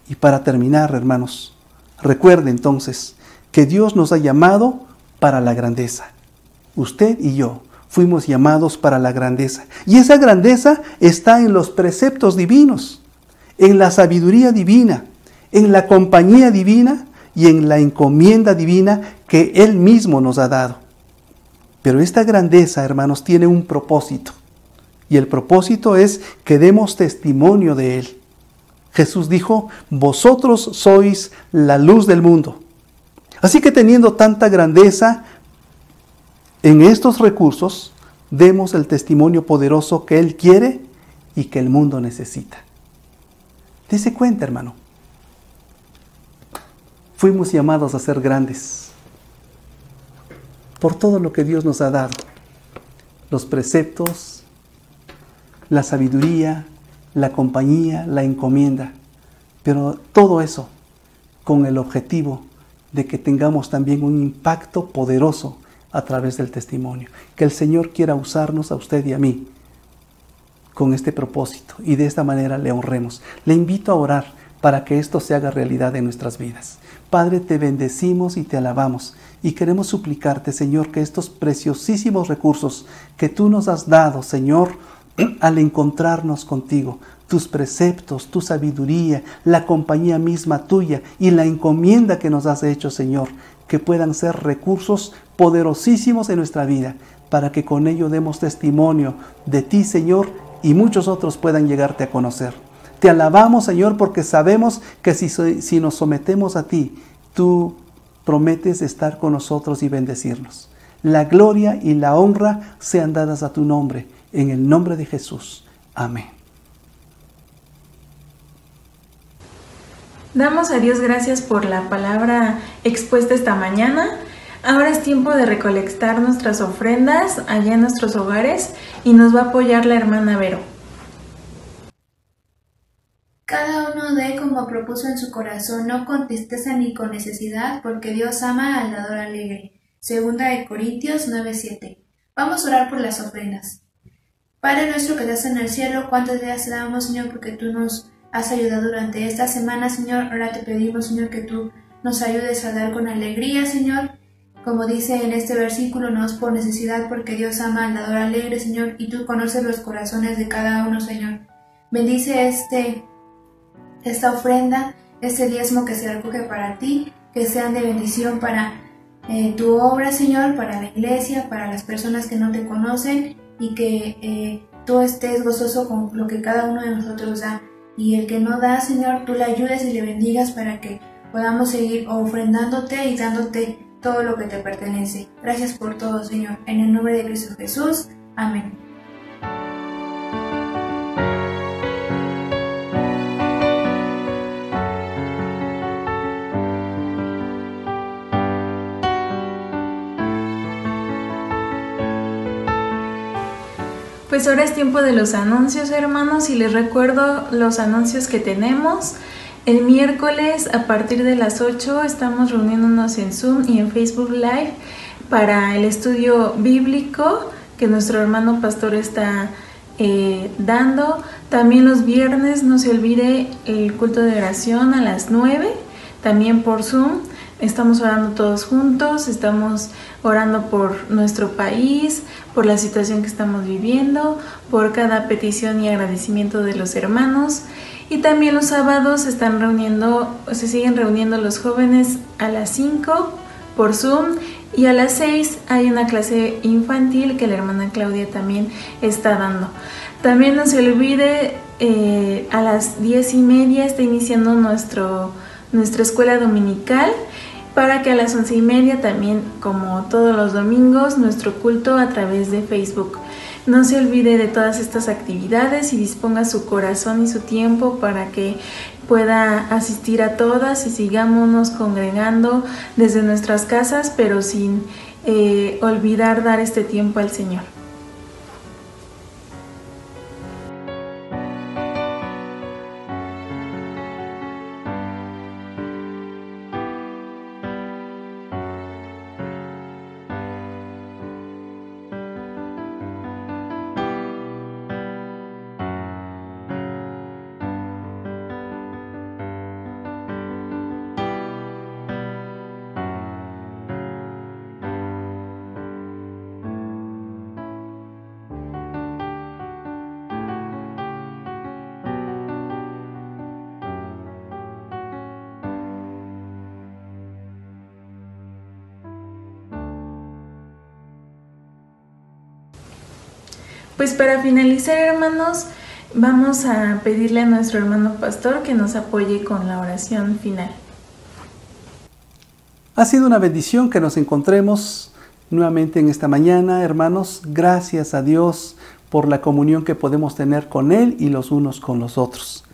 Y para terminar, hermanos, recuerde entonces que Dios nos ha llamado para la grandeza. Usted y yo fuimos llamados para la grandeza. Y esa grandeza está en los preceptos divinos, en la sabiduría divina, en la compañía divina y en la encomienda divina que Él mismo nos ha dado. Pero esta grandeza, hermanos, tiene un propósito. Y el propósito es que demos testimonio de Él. Jesús dijo, vosotros sois la luz del mundo. Así que teniendo tanta grandeza en estos recursos, demos el testimonio poderoso que Él quiere y que el mundo necesita. Dese cuenta, hermano. Fuimos llamados a ser grandes por todo lo que Dios nos ha dado. Los preceptos, la sabiduría, la compañía, la encomienda. Pero todo eso con el objetivo de que tengamos también un impacto poderoso a través del testimonio. Que el Señor quiera usarnos a usted y a mí con este propósito y de esta manera le honremos. Le invito a orar para que esto se haga realidad en nuestras vidas. Padre, te bendecimos y te alabamos y queremos suplicarte, Señor, que estos preciosísimos recursos que tú nos has dado, Señor, al encontrarnos contigo, tus preceptos, tu sabiduría, la compañía misma tuya y la encomienda que nos has hecho, Señor, que puedan ser recursos poderosísimos en nuestra vida, para que con ello demos testimonio de ti, Señor, y muchos otros puedan llegarte a conocer. Te alabamos, Señor, porque sabemos que si nos sometemos a ti, tú prometes estar con nosotros y bendecirnos. La gloria y la honra sean dadas a tu nombre, en el nombre de Jesús. Amén. Damos a Dios gracias por la palabra expuesta esta mañana. Ahora es tiempo de recolectar nuestras ofrendas allá en nuestros hogares y nos va a apoyar la hermana Vero. Cada uno dé como propuso en su corazón, no con tristeza ni con necesidad, porque Dios ama al dador alegre. 2 Corintios 9:7. Vamos a orar por las ofrendas. Padre nuestro que estás en el cielo, cuántas gracias te damos, Señor, porque tú nos has ayudado durante esta semana, Señor. Ahora te pedimos, Señor, que tú nos ayudes a dar con alegría, Señor. Como dice en este versículo, no es por necesidad, porque Dios ama al dador alegre, Señor, y tú conoces los corazones de cada uno, Señor. Bendice esta ofrenda, este diezmo que se recoge para ti, que sean de bendición para tu obra, Señor, para la iglesia, para las personas que no te conocen, y que tú estés gozoso con lo que cada uno de nosotros da. Y el que no da, Señor, tú le ayudes y le bendigas para que podamos seguir ofrendándote y dándote todo lo que te pertenece. Gracias por todo, Señor. En el nombre de Cristo Jesús. Amén. Pues ahora es tiempo de los anuncios, hermanos, y les recuerdo los anuncios que tenemos. El miércoles a partir de las 8 estamos reuniéndonos en Zoom y en Facebook Live para el estudio bíblico que nuestro hermano pastor está dando. También los viernes, no se olvide, el culto de oración a las 9, también por Zoom. Estamos orando todos juntos, estamos orando por nuestro país, por la situación que estamos viviendo, por cada petición y agradecimiento de los hermanos. Y también los sábados se siguen reuniendo los jóvenes a las 5 por Zoom, y a las 6 hay una clase infantil que la hermana Claudia también está dando. También no se olvide, a las 10:30 está iniciando nuestra escuela dominical, para que a las 11:30 también, como todos los domingos, nuestro culto a través de Facebook. No se olvide de todas estas actividades y disponga su corazón y su tiempo para que pueda asistir a todas y sigámonos congregando desde nuestras casas, pero sin olvidar dar este tiempo al Señor. Pues para finalizar, hermanos, vamos a pedirle a nuestro hermano pastor que nos apoye con la oración final. Ha sido una bendición que nos encontremos nuevamente en esta mañana, hermanos. Gracias a Dios por la comunión que podemos tener con Él y los unos con los otros.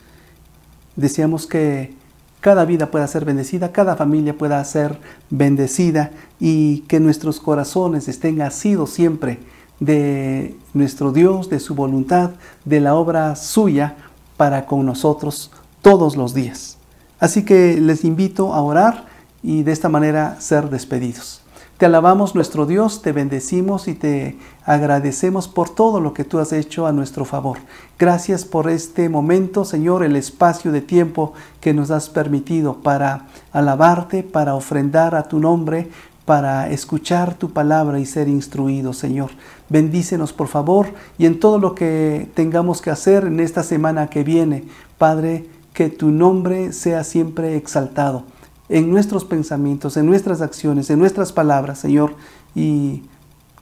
Deseamos que cada vida pueda ser bendecida, cada familia pueda ser bendecida, y que nuestros corazones estén asidos siempre de nuestro Dios, de su voluntad, de la obra suya para con nosotros todos los días. Así que les invito a orar y de esta manera ser despedidos. Te alabamos, nuestro Dios, te bendecimos y te agradecemos por todo lo que tú has hecho a nuestro favor. Gracias por este momento, Señor, el espacio de tiempo que nos has permitido para alabarte, para ofrendar a tu nombre, para escuchar tu palabra y ser instruidos, Señor. Bendícenos, por favor, y en todo lo que tengamos que hacer en esta semana que viene, Padre, que tu nombre sea siempre exaltado en nuestros pensamientos, en nuestras acciones, en nuestras palabras, Señor, y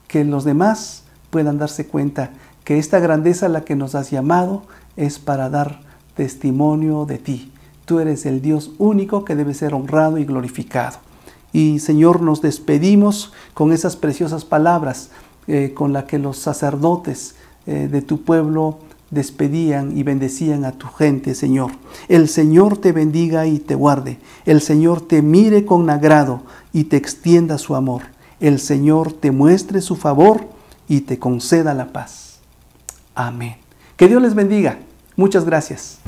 que los demás puedan darse cuenta que esta grandeza a la que nos has llamado es para dar testimonio de ti. Tú eres el Dios único que debe ser honrado y glorificado. Y Señor, nos despedimos con esas preciosas palabras con las que los sacerdotes de tu pueblo despedían y bendecían a tu gente, Señor. El Señor te bendiga y te guarde. El Señor te mire con agrado y te extienda su amor. El Señor te muestre su favor y te conceda la paz. Amén. Que Dios les bendiga. Muchas gracias.